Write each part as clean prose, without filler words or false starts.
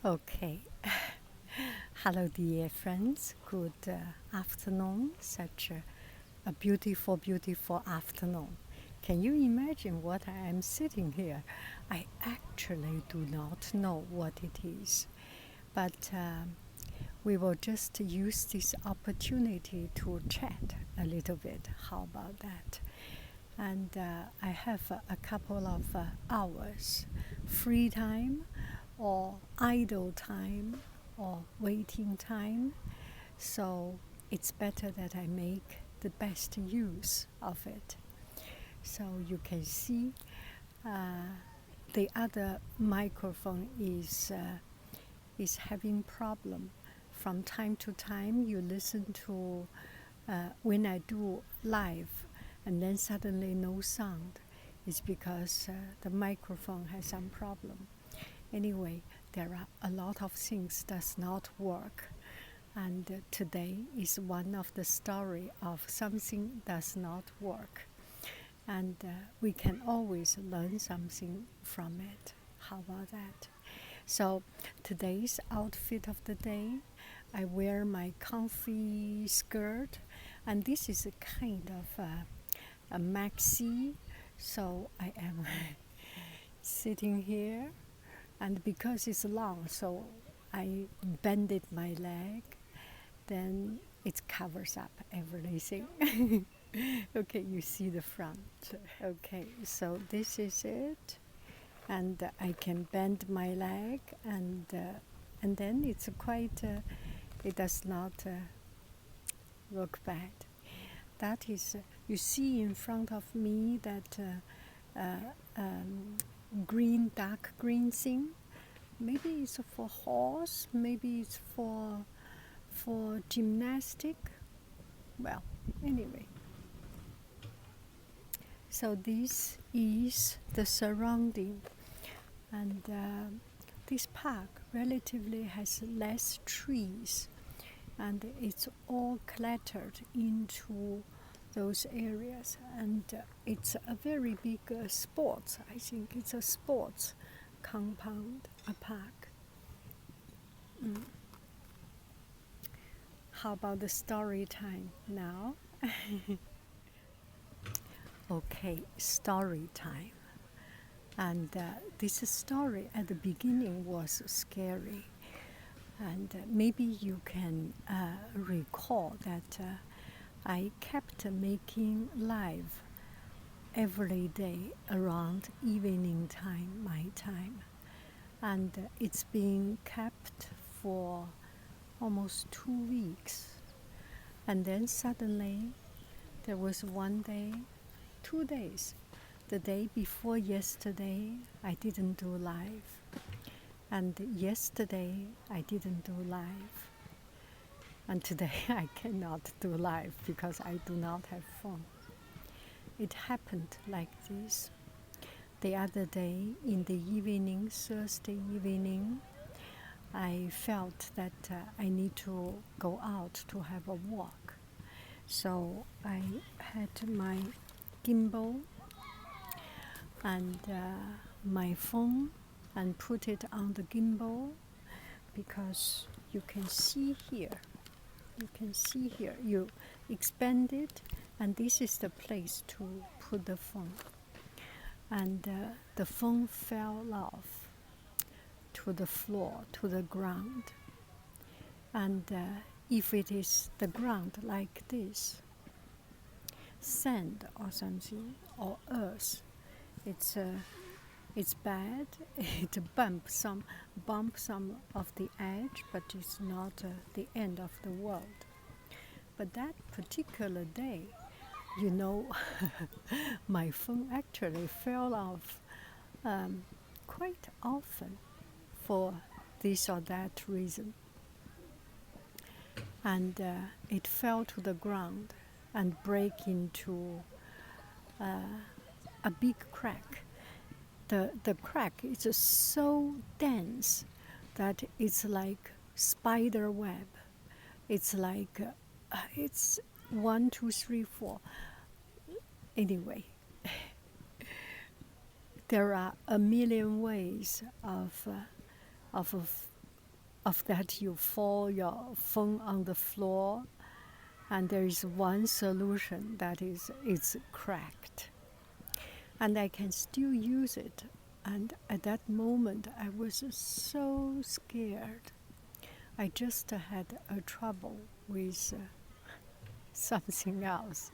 Okay. Hello, dear friends. Good afternoon. Such a beautiful, beautiful afternoon. Can you imagine what I am sitting here? I actually do not know what it is, but we will just use this opportunity to chat a little bit. How about that? And I have a couple of hours free time or idle time or waiting time, so it's better that I make the best use of it. So you can see the other microphone is having problem. From time to time you listen to when I do live and then suddenly no sound. It's because the microphone has some problem. Anyway, there are a lot of things does not work, and today is one of the story of something does not work, and we can always learn something from it. How about that? So today's outfit of the day, I wear my comfy skirt, and this is a kind of a maxi, so I am sitting here, and because it's long, so I bended my leg, then it covers up everything. Okay, you see the front. Okay, so this is it, and I can bend my leg, and then it's quite. It does not look bad. That is, you see in front of me that green, dark green thing. Maybe it's for horse. Maybe it's for gymnastic. Well, anyway. So this is the surrounding, and this park relatively has less trees, and it's all cluttered into those areas, and it's a very big sports. I think it's a sports compound, a park. How about the story time now? Okay, story time. And this story at the beginning was scary. And maybe you can recall that I kept making live every day around evening time, my time. And it's been kept for almost 2 weeks. And then suddenly there was one day, 2 days. The day before yesterday, I didn't do live. And yesterday, I didn't do live. And today, I cannot do live because I do not have phone. It happened like this. The other day, in the evening, Thursday evening, I felt that I need to go out to have a walk. So I had my gimbal and my phone and put it on the gimbal, because you can see here, you expand it, and this is the place to put the phone. And the phone fell off to the floor, to the ground. And if it is the ground like this, sand or something, or earth, it's bad. It bumps some of the edge, but it's not the end of the world. But that particular day, my phone actually fell off quite often for this or that reason. And it fell to the ground and break into a big crack. The crack is so dense that it's like spider web. It's like it's 1, 2, 3, 4. Anyway, there are a million ways of of that you fall your phone on the floor, and there is one solution, that is it's cracked. And I can still use it. And at that moment, I was so scared. I just had a trouble with something else.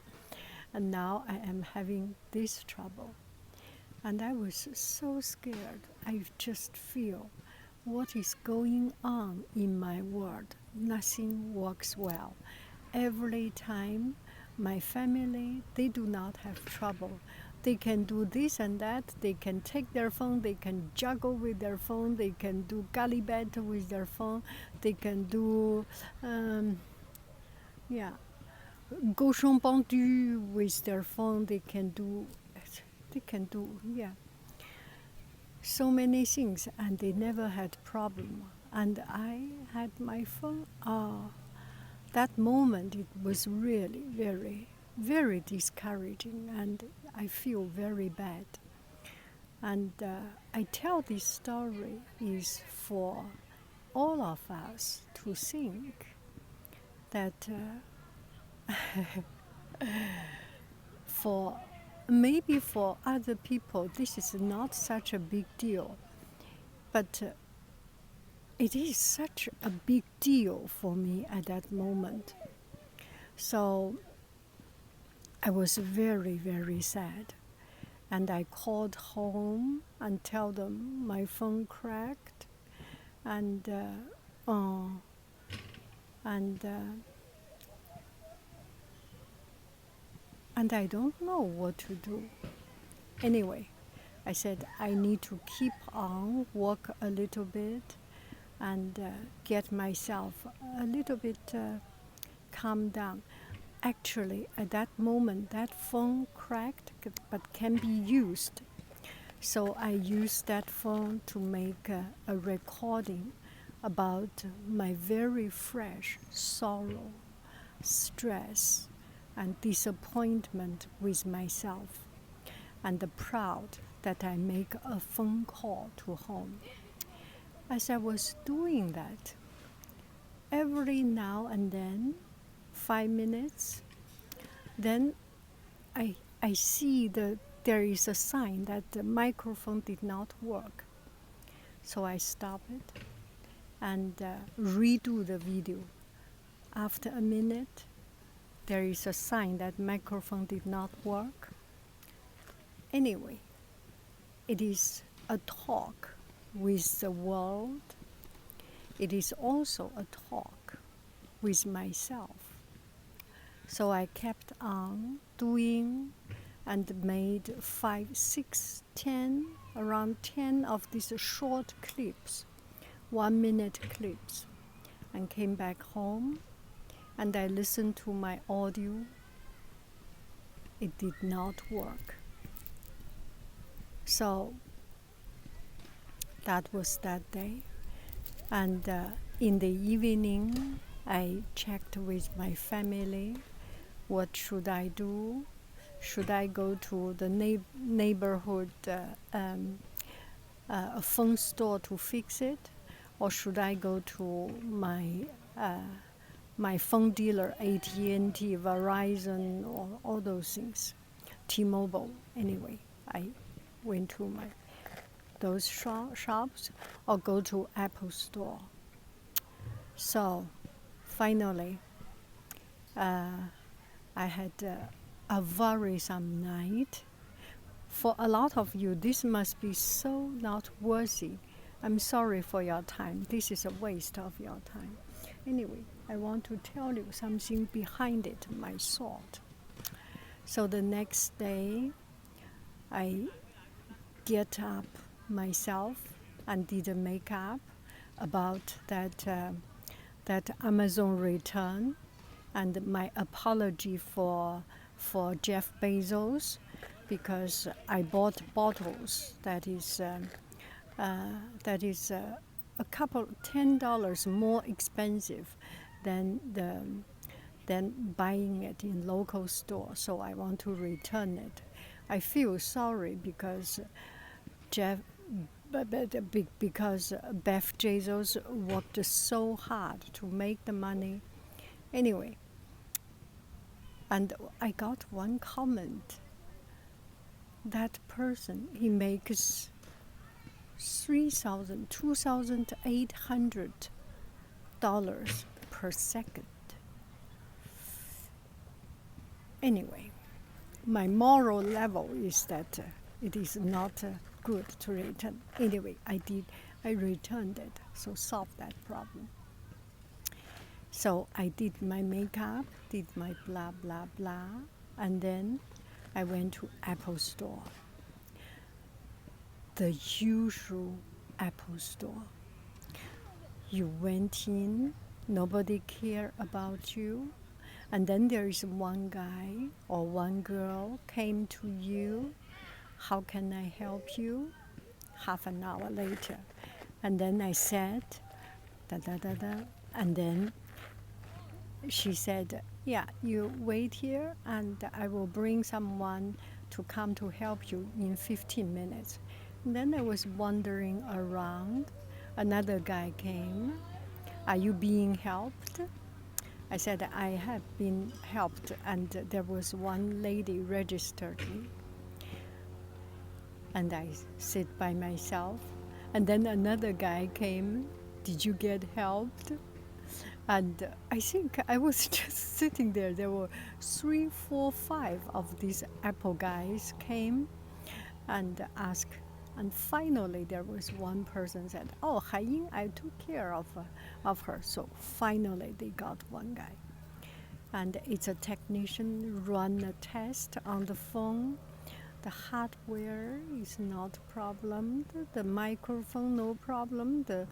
And now I am having this trouble. And I was so scared. I just feel what is going on in my world. Nothing works well. Every time my family, they do not have trouble. They can do this and that. They can take their phone. They can juggle with their phone. They can do gallivant with their phone. They can do, gauchon pendu with their phone. They can do, so many things, and they never had problem. And I had my phone. That moment, it was really very, very discouraging, and I feel very bad. And I tell this story is for all of us to think that for maybe for other people this is not such a big deal, but it is such a big deal for me at that moment. So I was very, very sad. And I called home and tell them my phone cracked. And I don't know what to do. Anyway, I said I need to keep on, walk a little bit, and get myself a little bit calm down. Actually, at that moment, that phone cracked, but can be used. So I used that phone to make a recording about my very fresh sorrow, stress, and disappointment with myself, and proud that I make a phone call to home. As I was doing that, every now and then, 5 minutes, then I see there is a sign that the microphone did not work. So I stop it and redo the video. After a minute, there is a sign that microphone did not work. Anyway, it is a talk with the world. It is also a talk with myself. So I kept on doing and made 5, 6, 10, around 10 of these short clips, 1 minute clips, and came back home and I listened to my audio. It did not work. So that was that day. And in the evening, I checked with my family. What should I do? Should I go to the neighborhood phone store to fix it? Or should I go to my phone dealer, AT&T, Verizon, or all those things, T-Mobile? Anyway, I went to those shops or go to Apple Store. So finally, I had a worrisome night. For a lot of you, this must be so not worthy. I'm sorry for your time. This is a waste of your time. Anyway, I want to tell you something behind it, my thought. So the next day, I get up myself and did a makeup about that Amazon return and my apology for Jeff Bezos, because I bought bottles that is a couple $10 more expensive than buying it in local store. So I want to return it. I feel sorry because Jeff because Beth Bezos worked so hard to make the money. Anyway, and I got one comment. That person, he makes $2,800 per second. Anyway, my moral level is that it is not good to return. Anyway, I returned it, so solved that problem. So I did my makeup, did my blah, blah, blah, and then I went to Apple Store. The usual Apple Store. You went in, nobody cared about you, and then there is one guy or one girl came to you. How can I help you? Half an hour later. And then I said, da da da da, and then she said, yeah, you wait here and I will bring someone to come to help you in 15 minutes. And then I was wandering around. Another guy came. Are you being helped? I said, I have been helped, and there was one lady registered me. And I sit by myself. And then another guy came. Did you get helped? And I think I was just sitting there. There were 3, 4, 5 of these Apple guys came and asked. And finally, there was one person said, "Oh, Haiying, I took care of her." So finally, they got one guy. And it's a technician run a test on the phone. The hardware is not a problem. The microphone, no problem. The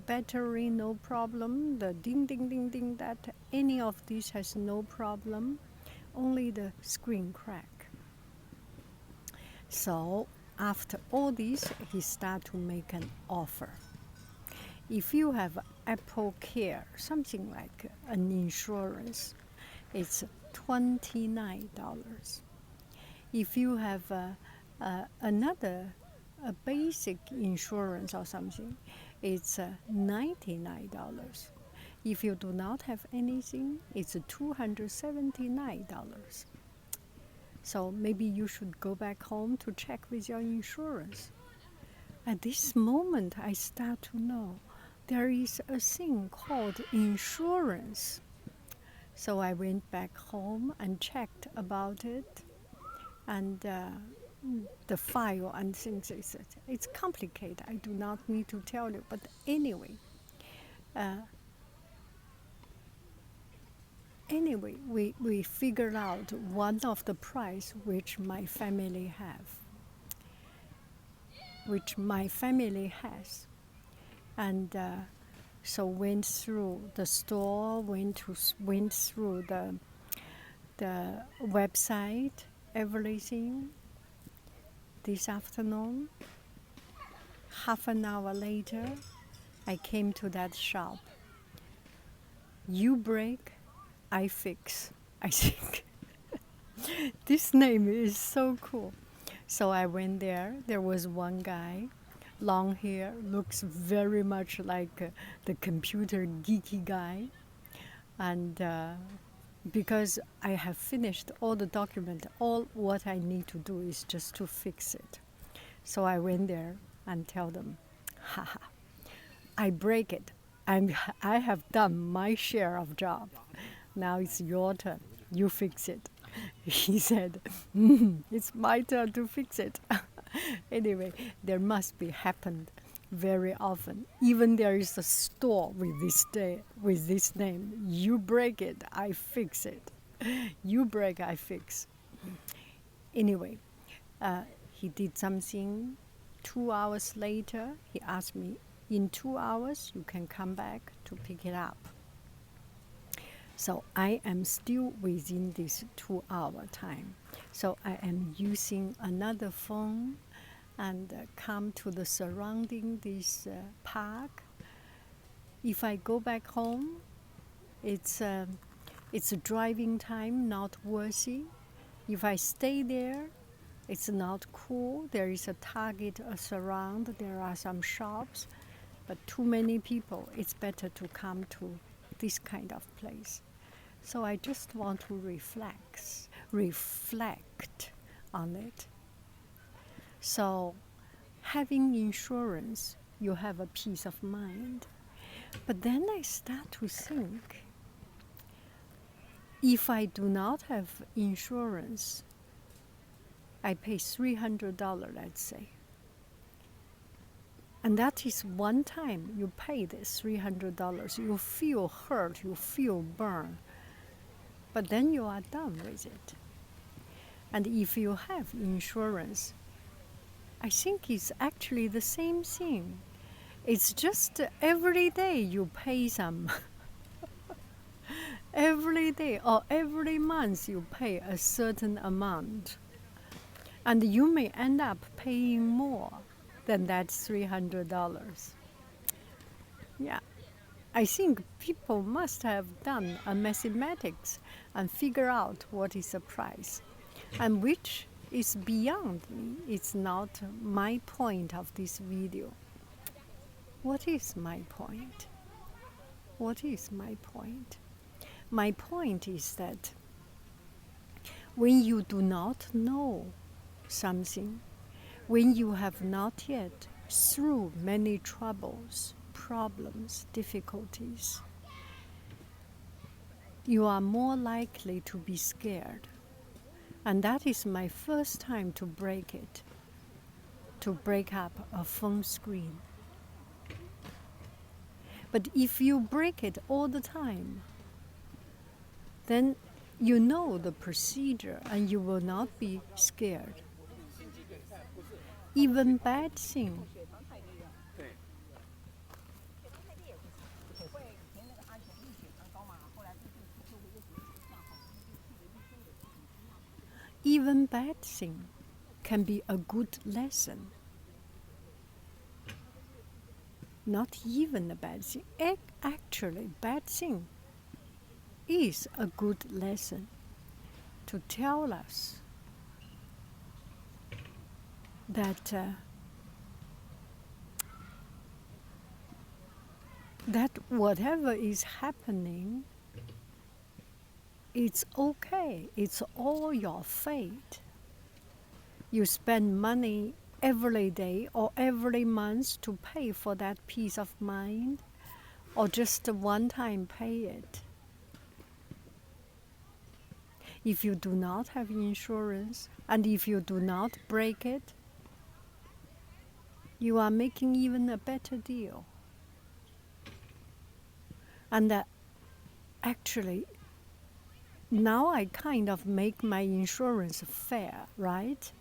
battery, no problem. The ding, ding, ding, ding, that any of these has no problem. Only the screen crack. So after all this, he started to make an offer. If you have Apple Care, something like an insurance, it's $29. If you have another basic insurance or something, it's $99. If you do not have anything, it's $279. So maybe you should go back home to check with your insurance. At this moment, I start to know there is a thing called insurance. So I went back home and checked about it. And the file and things, it's complicated. I do not need to tell you. But anyway, we figured out one of the price which my family has. And so went through the store, went through the website, everything. This afternoon, half an hour later, I came to that shop. You break, I fix, I think. This name is so cool. So I went there. There was one guy, long hair, looks very much like the computer geeky guy. And because I have finished all the document, all what I need to do is just to fix it. So I went there and tell them, haha, I break it. I have done my share of job. Now it's your turn. You fix it. He said, it's my turn to fix it. Anyway, there must be happened very often. Even there is a store with this name. You break it, I fix it. You break, I fix. Anyway, he did something. 2 hours later, he asked me, in 2 hours, you can come back to pick it up. So I am still within this 2-hour time. So I am using another phone and come to the surrounding this park. If I go back home, it's a driving time not worthy. If I stay there, It's not cool. There is a Target surround. There are some shops, but too many people. It's better to come to this kind of place. So I just want to reflect on it. So having insurance, you have a peace of mind. But then I start to think, if I do not have insurance, I pay $300, let's say. And that is one time you pay this $300. You feel hurt, you feel burned. But then you are done with it. And if you have insurance, I think it's actually the same thing. It's just every day you pay some. Every day or every month you pay a certain amount. And you may end up paying more than that $300. Yeah. I think people must have done a mathematics and figure out what is the price, and which is beyond me. It's not my point of this video. What is my point? What is my point? My point is that when you do not know something, when you have not yet through many troubles, problems, difficulties, you are more likely to be scared. And that is my first time to break it, to break up a phone screen. But if you break it all the time, then you know the procedure and you will not be scared. Even bad things. Even bad thing can be a good lesson. Not even a bad thing. Actually, bad thing is a good lesson to tell us that that whatever is happening, it's okay. It's all your fate. You spend money every day or every month to pay for that peace of mind, or just one time pay it. If you do not have insurance, and if you do not break it, you are making even a better deal. And actually, now I kind of make my insurance fair, right?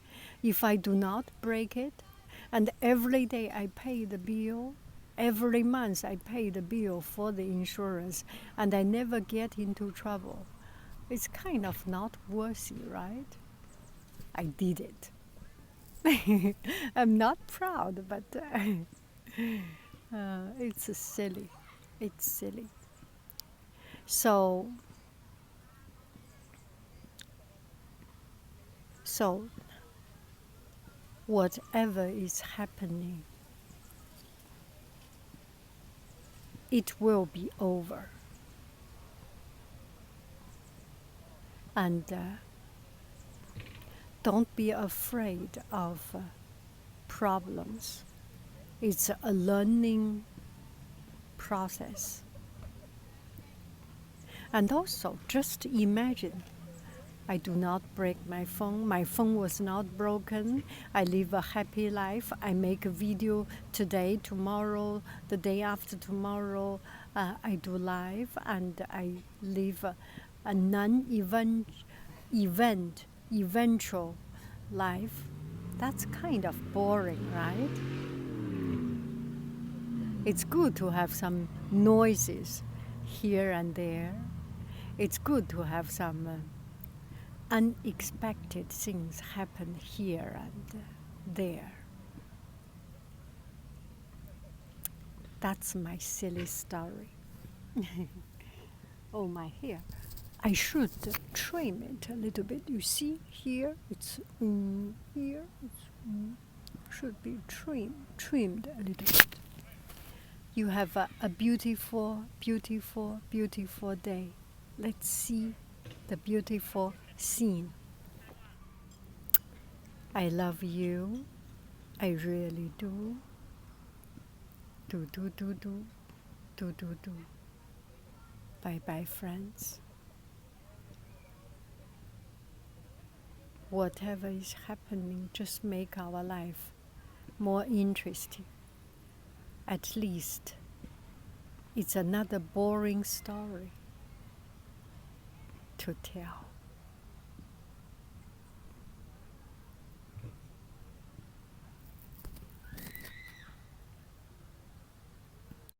If I do not break it, and every day I pay the bill, every month I pay the bill for the insurance, and I never get into trouble, it's kind of not worthy, right? I did it. I'm not proud, but it's silly. It's silly. So whatever is happening, it will be over. And don't be afraid of problems. It's a learning process. And also, just imagine, I do not break my phone. My phone was not broken. I live a happy life. I make a video today, tomorrow, the day after tomorrow. I do live, and I live a eventual life. That's kind of boring, right? It's good to have some noises here and there. It's good to have some unexpected things happen here and there. That's my silly story. Oh, my hair. I should trim it a little bit. You see here, it's here. Should be trimmed a little bit. You have a beautiful, beautiful, beautiful day. Let's see the beautiful scene. I love you. I really do. Do. Bye bye, friends. Whatever is happening, just make our life more interesting. At least it's another boring story to tell.